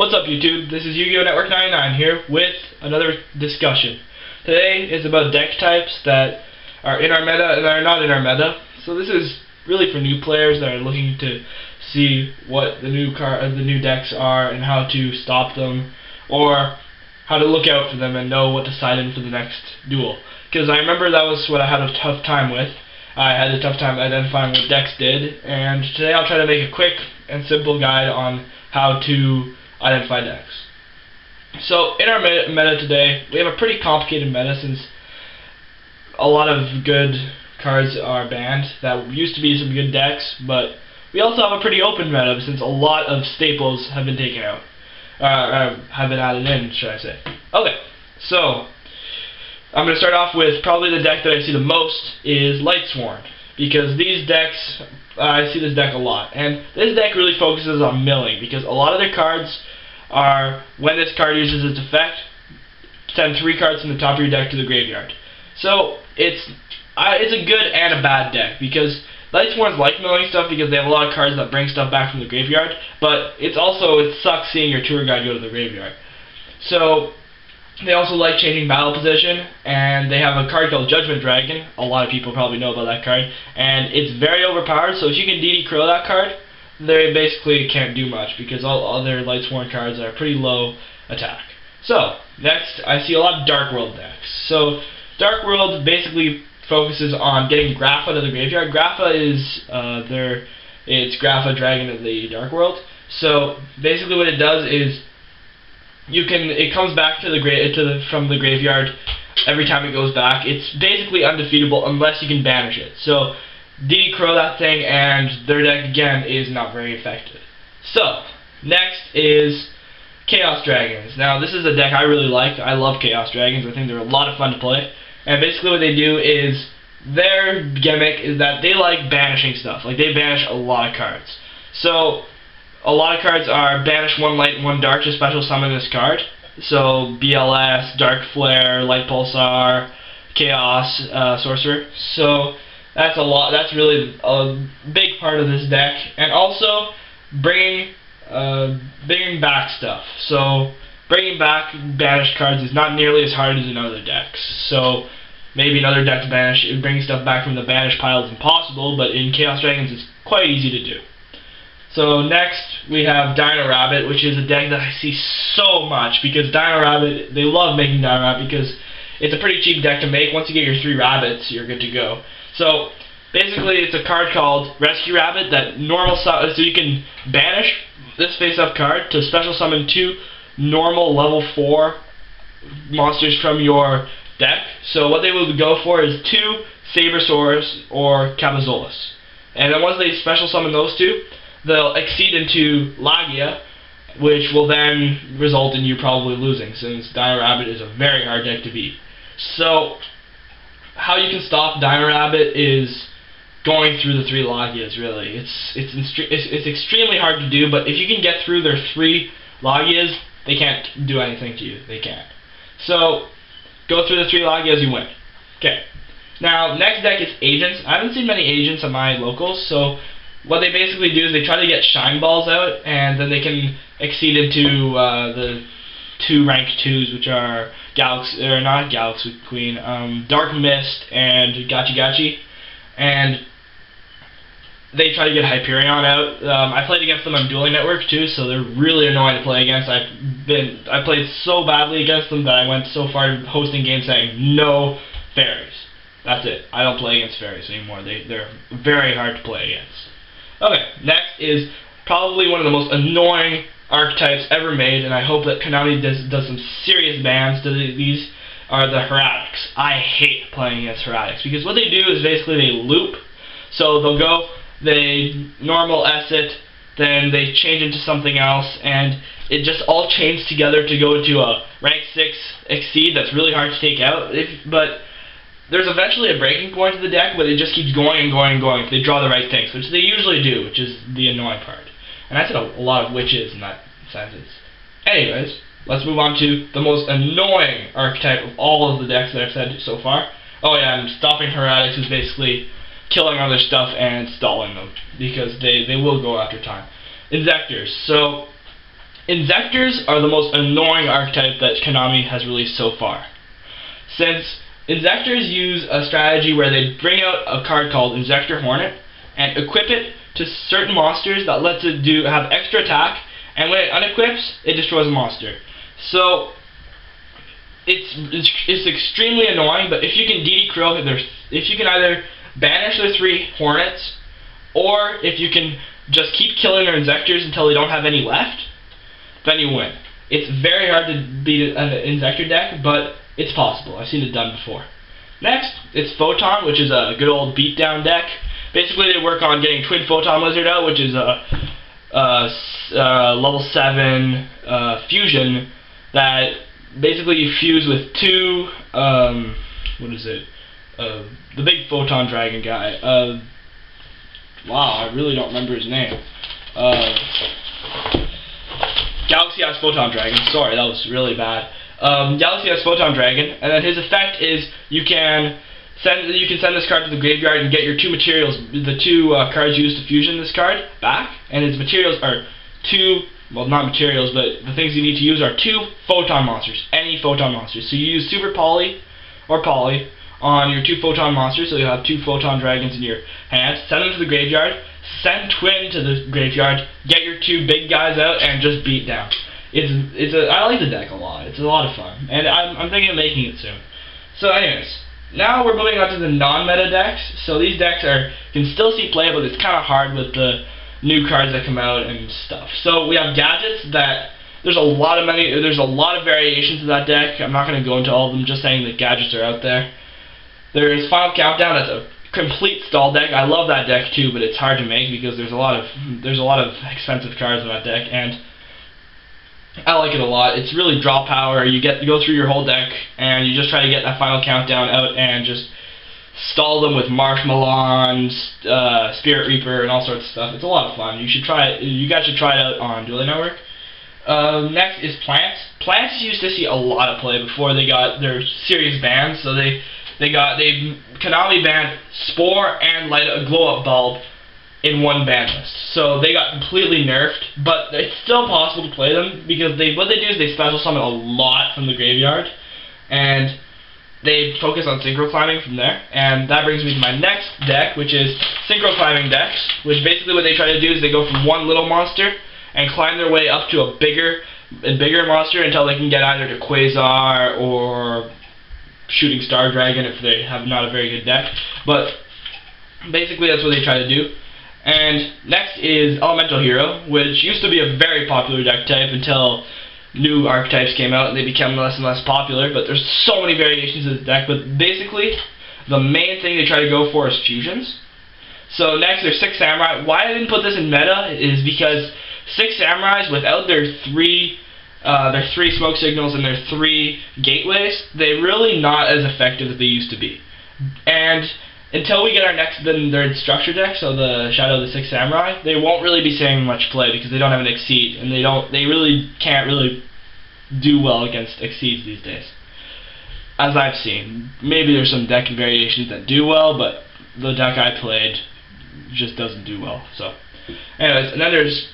What's up, YouTube? This is Yu-Gi-Oh! Network 99 here with another discussion. Today is about deck types that are in our meta and that are not in our meta. So this is really for new players that are looking to see what the new decks are and how to stop them, or how to look out for them and know what to side in for the next duel. Because I remember that was what I had a tough time with. I had a tough time identifying what decks did, and today I'll try to make a quick and simple guide on how to identify decks. So in our meta today, we have a pretty complicated meta since a lot of good cards are banned. That used to be some good decks, but we also have a pretty open meta since a lot of staples have been taken out. Have been added in, should I say. Okay, so I'm going to start off with probably the deck that I see the most is Lightsworn, because these decks, I see this deck a lot, and this deck really focuses on milling, because a lot of their cards are, when this card uses its effect, send 3 cards from the top of your deck to the graveyard. So it's a good and a bad deck, because Lightsworns like milling stuff because they have a lot of cards that bring stuff back from the graveyard, but it sucks seeing your tour guide go to the graveyard. So they also like changing battle position, and they have a card called Judgment Dragon. A lot of people probably know about that card, and it's very overpowered, so if you can DD Crow that card, they basically can't do much, because all other Lightsworn cards are pretty low attack. So, next, I see a lot of Dark World decks. So, Dark World basically focuses on getting Grapha to the graveyard. Grapha is it's Grapha, Dragon of the Dark World. So, basically what it does is it comes back to from the graveyard every time it goes back. It's basically undefeatable unless you can banish it. So DD Crow that thing, and their deck again is not very effective. So next is Chaos Dragons. Now this is a deck I really like. I love Chaos Dragons. I think they're a lot of fun to play. And basically what they do is, their gimmick is that they like banishing stuff. Like, they banish a lot of cards. So a lot of cards are banish 1 light, 1 dark to special summon this card. So BLS, Dark Flare, Light Pulsar, Chaos, Sorcerer. So that's a lot. That's really a big part of this deck. And also bringing back stuff. So bringing back banished cards is not nearly as hard as in other decks. So maybe in other decks bringing stuff back from the banished pile is impossible, but in Chaos Dragons it's quite easy to do. So next we have Dino Rabbit, which is a deck that I see so much, because Dino Rabbit, they love making Dino Rabbit because it's a pretty cheap deck to make. Once you get your 3 rabbits, you're good to go. So basically it's a card called Rescue Rabbit that so you can banish this face-up card to special summon 2 normal level 4 monsters from your deck. So what they will go for is 2 Sabersaurs or Cabazolus. And then once they special summon those 2, they'll exceed into Lagia, which will then result in you probably losing, since Dino Rabbit is a very hard deck to beat. So how you can stop Dino Rabbit is going through the 3 Lagias, really. It's extremely hard to do, but if you can get through their 3 Lagias, they can't do anything to you. They can't. So go through the 3 Lagias, you win. Okay. Now, next deck is Agents. I haven't seen many Agents on my locals, so what they basically do is they try to get Shine Balls out, and then they can exceed into the 2 rank 2s, which are not Galaxy Queen, Dark Mist and Gachi Gachi, and they try to get Hyperion out. I played against them on Dueling Network too, so they're really annoying to play against. I played so badly against them that I went so far hosting games saying no fairies. That's it. I don't play against fairies anymore. They're very hard to play against. Okay, next is probably one of the most annoying archetypes ever made, and I hope that Konami does some serious bans to these, are the Heretics. I hate playing against Heretics, because what they do is basically they loop. So they normal S it, then they change into something else, and it just all chains together to go into a rank 6 exceed that's really hard to take out. But there's eventually a breaking point to the deck, but it just keeps going and going and going if they draw the right things, which they usually do, which is the annoying part. And I said a lot of witches in that sentence. Anyways, let's move on to the most annoying archetype of all of the decks that I've said so far. Oh yeah, and stopping Heretics is basically killing other stuff and stalling them, because they will go after time. Inzectors. So Inzectors are the most annoying archetype that Konami has released so far. Since Inzectors use a strategy where they bring out a card called Inzector Hornet and equip it to certain monsters that lets it have extra attack, and when it unequips, it destroys a monster. So it's extremely annoying, but if you can DD Krill, if you can either banish their 3 Hornets, or if you can just keep killing their Inzectors until they don't have any left, then you win. It's very hard to beat an Inzector deck, but it's possible. I've seen it done before. Next, it's Photon, which is a good old beatdown deck. Basically, they work on getting Twin Photon Lizard out, which is a level 7 fusion that basically you fuse with 2, the big Photon Dragon guy. Wow, I really don't remember his name. Galaxy Eyes Photon Dragon. Sorry, that was really bad. Galaxy Eyes Photon Dragon, and then his effect is you can send this card to the graveyard and get your 2 materials, the 2 cards used to fusion this card back, and its materials are 2, well, not materials, but the things you need to use are 2 Photon monsters, any Photon monsters. So you use Super Poly or Poly on your 2 Photon monsters, so you have 2 Photon Dragons in your hand. Send them to the graveyard, send Twin to the graveyard, get your 2 big guys out, and just beat down. I like the deck a lot. It's a lot of fun, and I'm thinking of making it soon. So anyways, now we're moving on to the non-meta decks. So these decks can still see play, but it's kind of hard with the new cards that come out and stuff. So we have gadgets that there's a lot of variations of that deck. I'm not going to go into all of them, just saying that gadgets are out there. There's Final Countdown. That's a complete stall deck. I love that deck too, but it's hard to make because there's a lot of expensive cards in that deck, and I like it a lot. It's really draw power. You go through your whole deck and you just try to get that Final Countdown out and just stall them with Marshmallows, Spirit Reaper, and all sorts of stuff. It's a lot of fun. You should try it. You guys should try it out on Dueling Network. Next is Plants. Plants used to see a lot of play before they got their serious bans. So Konami banned Spore and Light a Glow Up Bulb in one ban list. So they got completely nerfed, but it's still possible to play them because what they do is they special summon a lot from the graveyard, and they focus on synchro climbing from there. And that brings me to my next deck, which is synchro climbing decks, which basically what they try to do is they go from one little monster and climb their way up to a bigger monster until they can get either to Quasar or Shooting Star Dragon if they have not a very good deck. But basically that's what they try to do. And next is Elemental Hero, which used to be a very popular deck type until new archetypes came out and they became less and less popular, but there's so many variations of the deck. But basically, the main thing they try to go for is fusions. So next, there's 6 Samurai. Why I didn't put this in meta is because 6 Samurais, without their 3 smoke signals and their 3 gateways, they're really not as effective as they used to be. And until we get our their structure deck, so the Shadow of the 6 Samurai, they won't really be seeing much play because they don't have an Exceed, and they really can't do well against Exceeds these days. As I've seen. Maybe there's some deck variations that do well, but the deck I played just doesn't do well. So, anyways, and then there's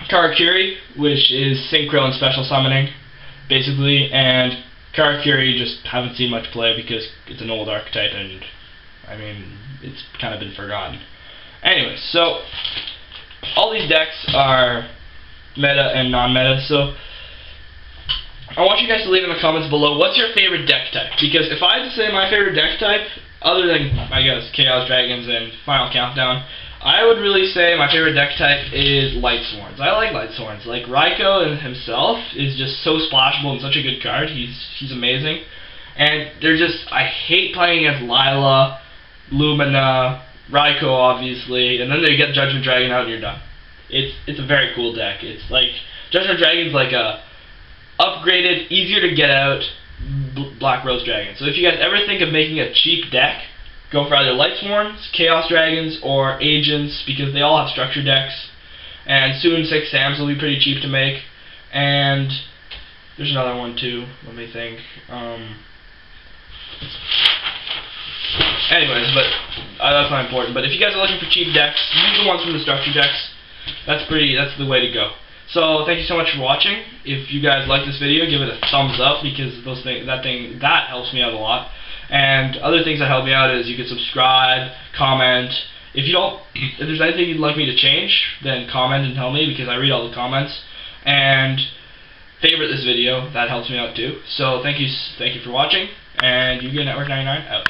Karakuri, which is Synchro and Special Summoning, basically, and Karakuri just haven't seen much play because it's an old archetype and I mean, it's kind of been forgotten. Anyways, so all these decks are meta and non-meta, so I want you guys to leave in the comments below what's your favorite deck type. Because if I had to say my favorite deck type, other than, I guess, Chaos Dragons and Final Countdown, I would really say my favorite deck type is Lightsworns. I like Lightsworns. Like, Raikou himself is just so splashable and such a good card. He's amazing. And they're just, I hate playing against Lila, Lumina, Raikou obviously, and then they get Judgment Dragon out and you're done. It's a very cool deck. It's like, Judgment Dragon's like a upgraded, easier to get out Black Rose Dragon. So if you guys ever think of making a cheap deck, go for either Lightsworns, Chaos Dragons, or Agents, because they all have structure decks. And soon 6 Sams will be pretty cheap to make. And there's another one too, let me think. Anyways, but that's not important. But if you guys are looking for cheap decks, use the ones from the structure decks. That's the way to go. So thank you so much for watching. If you guys like this video, give it a thumbs up, because that helps me out a lot. And other things that help me out is you can subscribe, comment. If there's anything you'd like me to change, then comment and tell me, because I read all the comments. And favorite this video, that helps me out too. So thank you for watching, and Yu-Gi-Oh! Network 99 out.